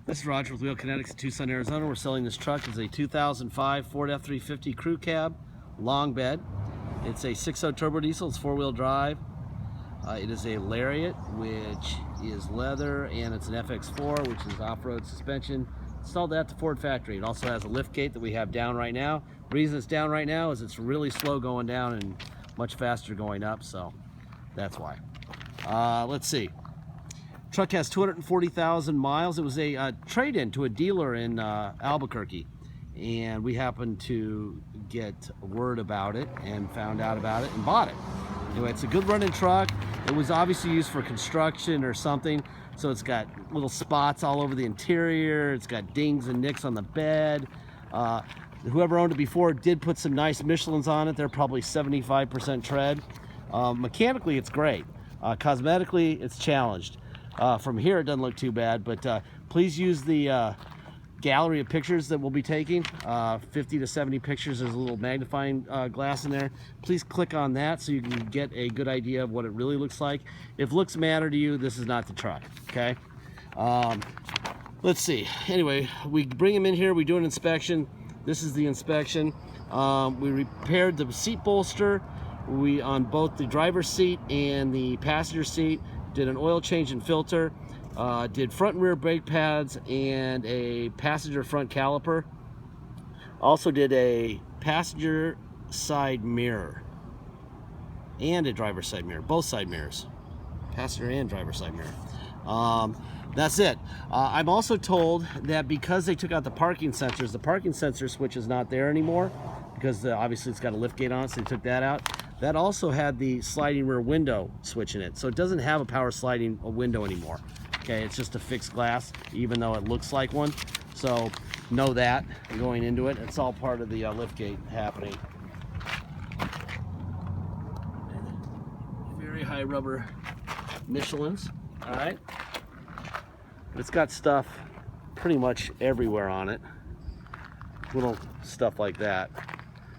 This is Roger with Wheel Kinetics in Tucson, Arizona. We're selling this truck. It's a 2005 Ford F350 crew cab, long bed. It's a 6.0 turbo diesel. It's four-wheel drive. It is a Lariat, which is leather, and it's an FX4, which is off-road suspension. Installed at the Ford factory. It also has a lift gate that we have down right now. The reason it's down right now is it's really slow going down and much faster going up, so that's why. Let's see. Truck has 240,000 miles. It was a trade-in to a dealer in Albuquerque, and we happened to get word about it and found out about it and bought it. Anyway, it's a good running truck. It was obviously used for construction or something, so it's got little spots all over the interior. It's got dings and nicks on the bed. Whoever owned it before did put some nice Michelins on it. They're probably 75% tread. Mechanically, it's great. Cosmetically, it's challenged. From here, it doesn't look too bad, but please use the gallery of pictures that we'll be taking. 50 to 70 pictures. There's a little magnifying glass in there. Please click on that so you can get a good idea of what it really looks like. If looks matter to you, this is not the truck, okay? Let's see. Anyway, we bring them in here. We do an inspection. This is the inspection. We repaired the seat bolster. We, on both the driver's seat and the passenger seat, did an oil change and filter, did front and rear brake pads and a passenger front caliper. Also did a passenger side mirror and a driver's side mirror, both side mirrors, passenger and driver's side mirror. That's it. I'm also told that because they took out the parking sensor switch is not there anymore because obviously it's got a lift gate on it, so they took that out. That also had the sliding rear window switch in it, so it doesn't have a power sliding window anymore. Okay, it's just a fixed glass, even though it looks like one. So know that going into it. It's all part of the lift gate happening. Very high rubber Michelins. All right, but it's got stuff pretty much everywhere on it. Little stuff like that.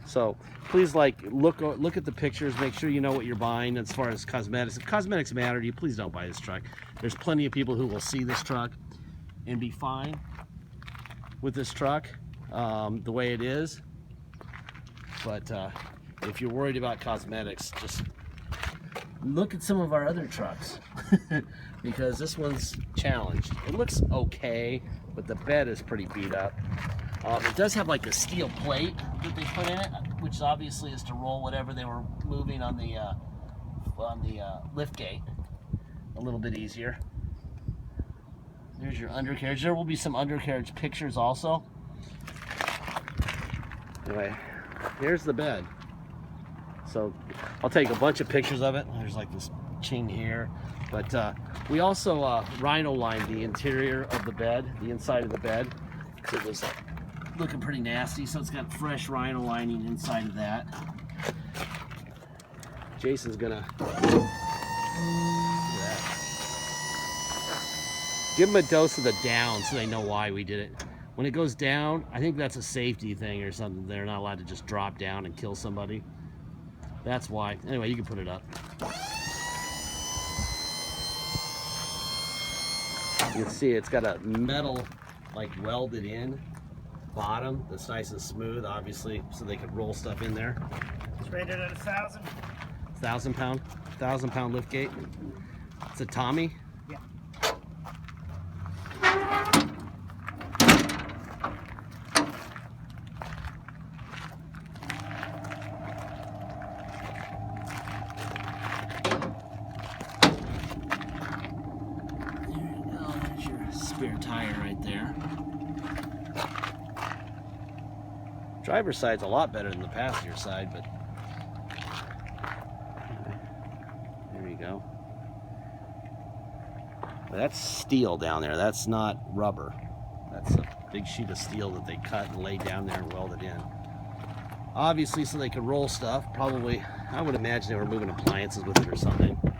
So please, look at the pictures, make sure you know what you're buying as far as cosmetics. If cosmetics matter to you, please don't buy this truck. There's plenty of people who will see this truck and be fine with this truck the way it is. But if you're worried about cosmetics, just look at some of our other trucks because this one's challenged. It looks okay, but the bed is pretty beat up. It does have like a steel plate that they put in it, which obviously is to roll whatever they were moving on the lift gate a little bit easier. There's your undercarriage. There will be some undercarriage pictures also. Anyway, here's the bed. So I'll take a bunch of pictures of it. There's like this ching here, but we also rhino lined the interior of the bed, the inside of the bed, because it was looking pretty nasty, so it's got fresh rhino lining inside of that. Jason's gonna give him a dose of the down so they know why we did it. When it goes down, I think that's a safety thing or something. They're not allowed to just drop down and kill somebody. That's why. Anyway, you can put it up. You can see it's got a metal welded in bottom that's nice and smooth, obviously, so they could roll stuff in there. It's rated at 1,000. 1,000 pound lift gate. It's a Tommy. Yeah. There you go. There's your spare tire right there. Driver's side's a lot better than the passenger side, but there you go. That's steel down there. That's not rubber. That's a big sheet of steel that they cut and laid down there and welded in. Obviously, so they could roll stuff. Probably, I would imagine they were moving appliances with it or something. All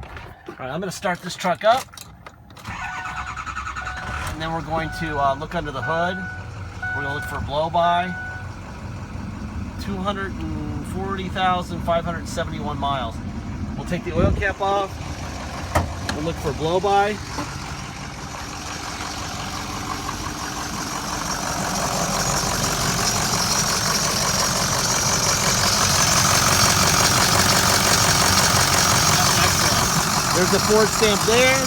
right, I'm going to start this truck up, and then we're going to look under the hood. We're going to look for a blow-by. 240,571 miles. We'll take the oil cap off. We'll look for blow-by. There's a Ford stamp there.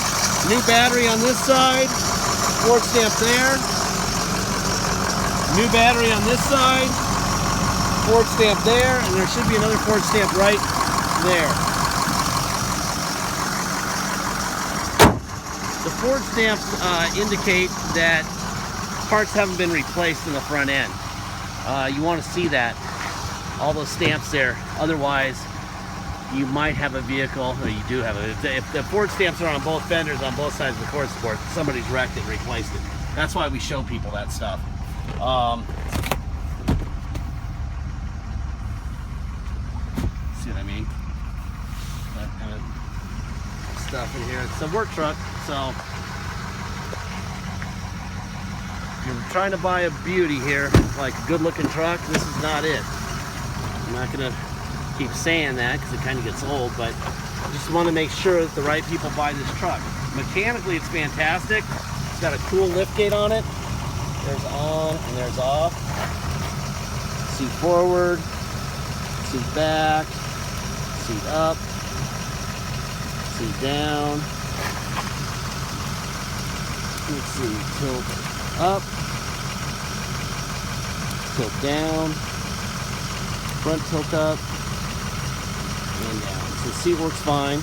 New battery on this side. Ford stamp there. New battery on this side. Ford stamp there. And there should be another Ford stamp right there. The Ford stamps indicate that parts haven't been replaced in the front end. You want to see that. All those stamps there. Otherwise, you might have a vehicle, or you do have it. If the Ford stamps are on both fenders, on both sides of the Ford support, somebody's wrecked it and replaced it. That's why we show people that stuff. See what I mean? That kind of stuff in here. It's a work truck, so if you're trying to buy a beauty here, like a good-looking truck, this is not it. I'm not gonna keep saying that because it kind of gets old, but I just want to make sure that the right people buy this truck. Mechanically, it's fantastic. It's got a cool lift gate on it. There's on and there's off. Seat forward, seat back, seat up, seat down. Let's see, tilt up, tilt down, front tilt up, and down. So the seat works fine.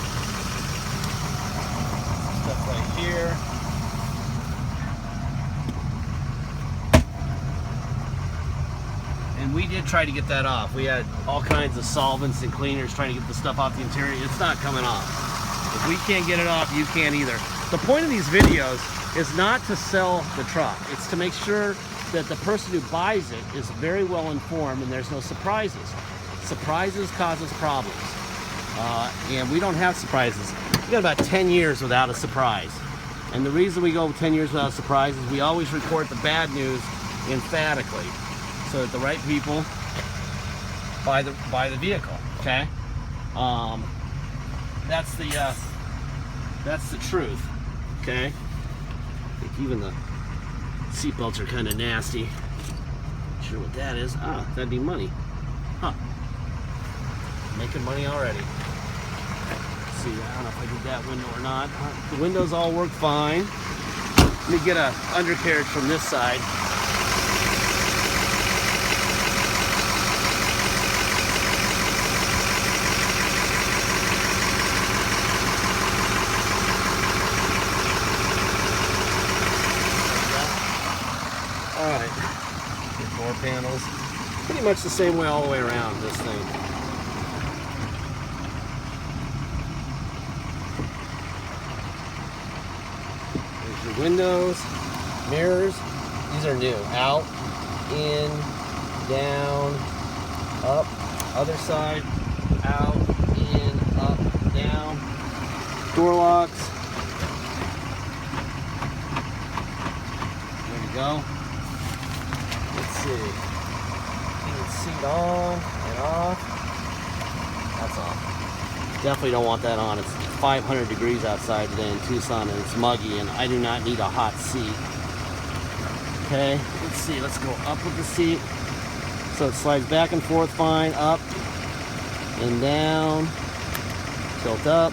Stuff right here. And we did try to get that off. We had all kinds of solvents and cleaners trying to get the stuff off the interior. It's not coming off. If we can't get it off, you can't either. The point of these videos is not to sell the truck. It's to make sure that the person who buys it is very well informed and there's no surprises. Surprises causes problems. And we don't have surprises. We got about 10 years without a surprise. And the reason we go 10 years without a surprise is we always report the bad news emphatically so that the right people buy the vehicle, okay? That's the truth, okay? I think even the seatbelts are kind of nasty. Not sure what that is. Ah, that'd be money. Huh. Making money already. Let's see, I don't know if I did that window or not. The windows all work fine. Let me get a undercarriage from this side. Alright, door panels. Pretty much the same way all the way around this thing. There's your windows, mirrors. These are new. Out, in, down, up, other side, out, in, up, down. Door locks. There we go. Let's see. Heated seat on and off. That's off. Definitely don't want that on. It's 500 degrees outside today in Tucson and it's muggy and I do not need a hot seat. Okay, let's see. Let's go up with the seat. So it slides back and forth fine. Up and down. Tilt up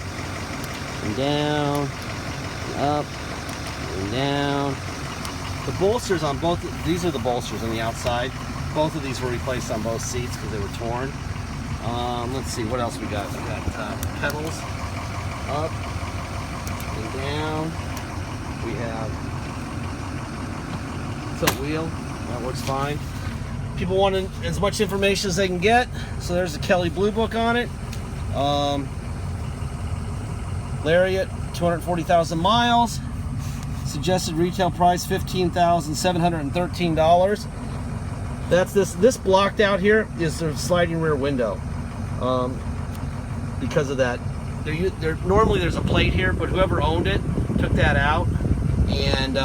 and down. And up and down. The bolsters on both, these are the bolsters on the outside. Both of these were replaced on both seats because they were torn. Let's see, what else we got? We got pedals, up and down. We have tilt wheel, that works fine. People want as much information as they can get, so there's the Kelly Blue Book on it. Lariat, 240,000 miles. Suggested retail price $15,713. That's this blocked out here is the sliding rear window. Because of that, normally there's a plate here, but whoever owned it took that out, and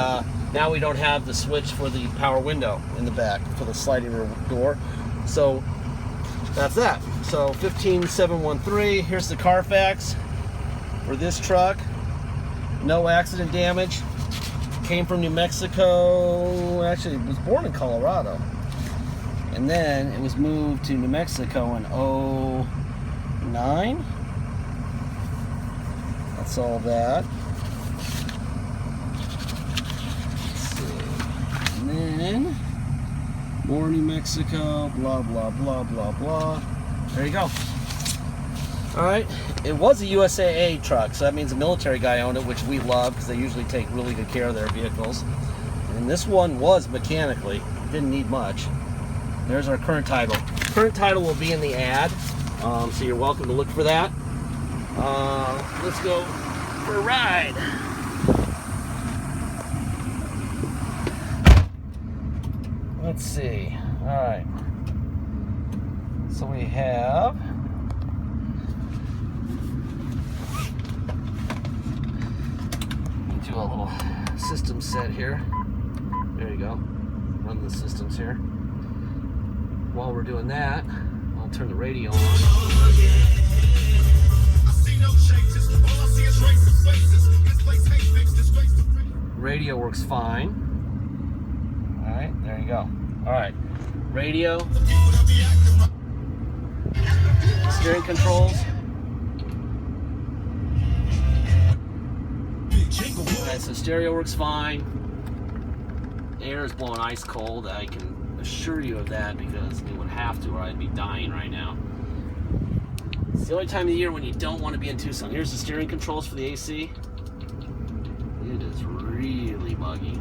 now we don't have the switch for the power window in the back for the sliding rear door. So that's that. So 15,713. Here's the Carfax for this truck. No accident damage. Came from New Mexico. Actually, it was born in Colorado. And then it was moved to New Mexico in 2009. That that's all that. Let's see. And then more New Mexico, blah, blah, blah, blah, blah. There you go. All right, it was a USAA truck, so that means a military guy owned it, which we love because they usually take really good care of their vehicles. And this one was mechanically, didn't need much. There's our current title. Current title will be in the ad, so you're welcome to look for that. Let's go for a ride. Let's see. All right. So we have do a little system set here. There you go. Run the systems here. While we're doing that, I'll turn the radio on. Radio works fine. All right, there you go. All right, radio, steering controls. Alright, so stereo works fine. Air is blowing ice cold. I can assure you of that because it would have to or I'd be dying right now. It's the only time of the year when you don't want to be in Tucson. Here's the steering controls for the AC. It is really buggy.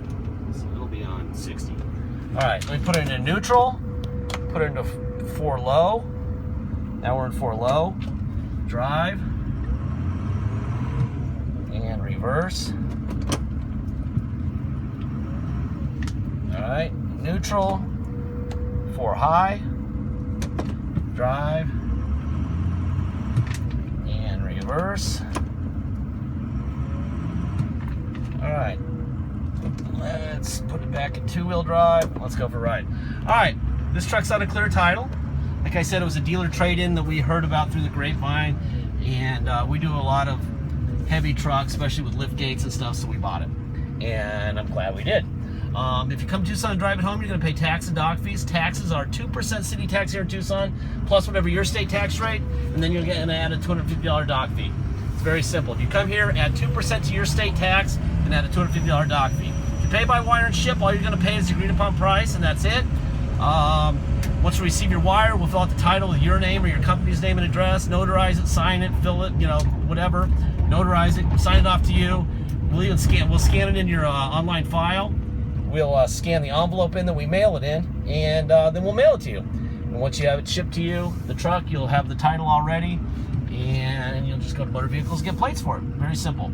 So it'll be on 60. Alright, let me put it into neutral. Put it into 4 low. Now we're in 4 low. Drive. And reverse. Alright, neutral, 4 high, drive, and reverse. Alright, let's put it back in 2-wheel drive. Let's go for a ride. Alright, this truck's on a clear title. Like I said, it was a dealer trade-in that we heard about through the grapevine, and we do a lot of heavy trucks, especially with lift gates and stuff, so we bought it. And I'm glad we did. If you come to Tucson and drive it home, you're going to pay tax and dock fees. Taxes are 2% city tax here in Tucson, plus whatever your state tax rate, and then you're going to add a $250 dock fee. It's very simple. If you come here, add 2% to your state tax, and add a $250 dock fee. If you pay by wire and ship, all you're going to pay is the agreed upon price, and that's it. Once you receive your wire, we'll fill out the title with your name or your company's name and address, notarize it, sign it, fill it, whatever. Notarize it, sign it off to you. We'll scan it in your online file. We'll scan the envelope in that we mail it in, and then we'll mail it to you. And once you have it shipped to you, the truck, you'll have the title already, and you'll just go to motor vehicles and get plates for it. Very simple.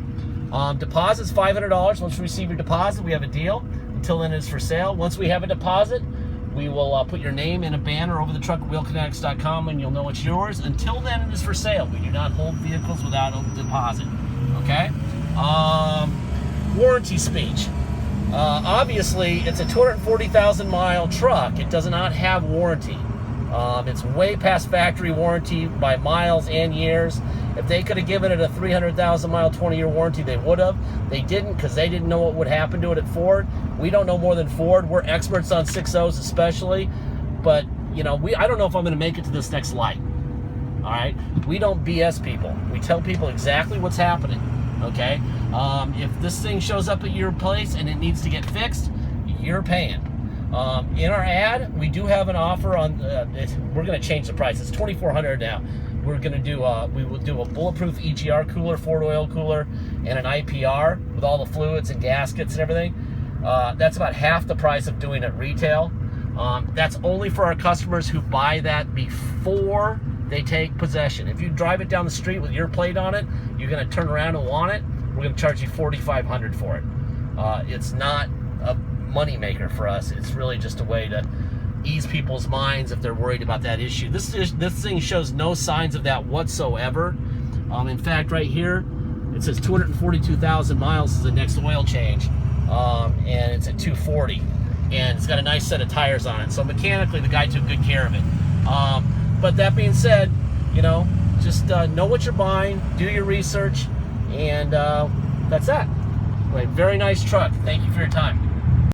Deposit's $500. Once you receive your deposit, we have a deal. Until then, it's for sale. Once we have a deposit, we will put your name in a banner over the truck at wheelkinetics.com, and you'll know it's yours. Until then, it is for sale. We do not hold vehicles without a deposit. Okay? Warranty speech. Obviously, it's a 240,000 mile truck. It does not have warranty. It's way past factory warranty by miles and years. If they could have given it a 300,000 mile 20-year warranty, they would have. They didn't because they didn't know what would happen to it at Ford. We don't know more than Ford. We're experts on 6.0s especially. But, I don't know if I'm going to make it to this next light. All right? We don't BS people. We tell people exactly what's happening. Okay? If this thing shows up at your place and it needs to get fixed, you're paying. In our ad, we do have an offer on. We're going to change the price. It's $2,400 now. We're going to do. We will do a bulletproof EGR cooler, Ford oil cooler, and an IPR with all the fluids and gaskets and everything. That's about half the price of doing it retail. That's only for our customers who buy that before they take possession. If you drive it down the street with your plate on it, you're going to turn around and want it. We're going to charge you $4,500 for it. It's not a money maker for us. It's really just a way to ease people's minds if they're worried about that issue. This thing shows no signs of that whatsoever. In fact, right here it says 242,000 miles is the next oil change, and it's at 240, and it's got a nice set of tires on it. So mechanically, the guy took good care of it. But that being said, just know what you're buying, do your research, and that's that. Very nice truck. Thank you for your time.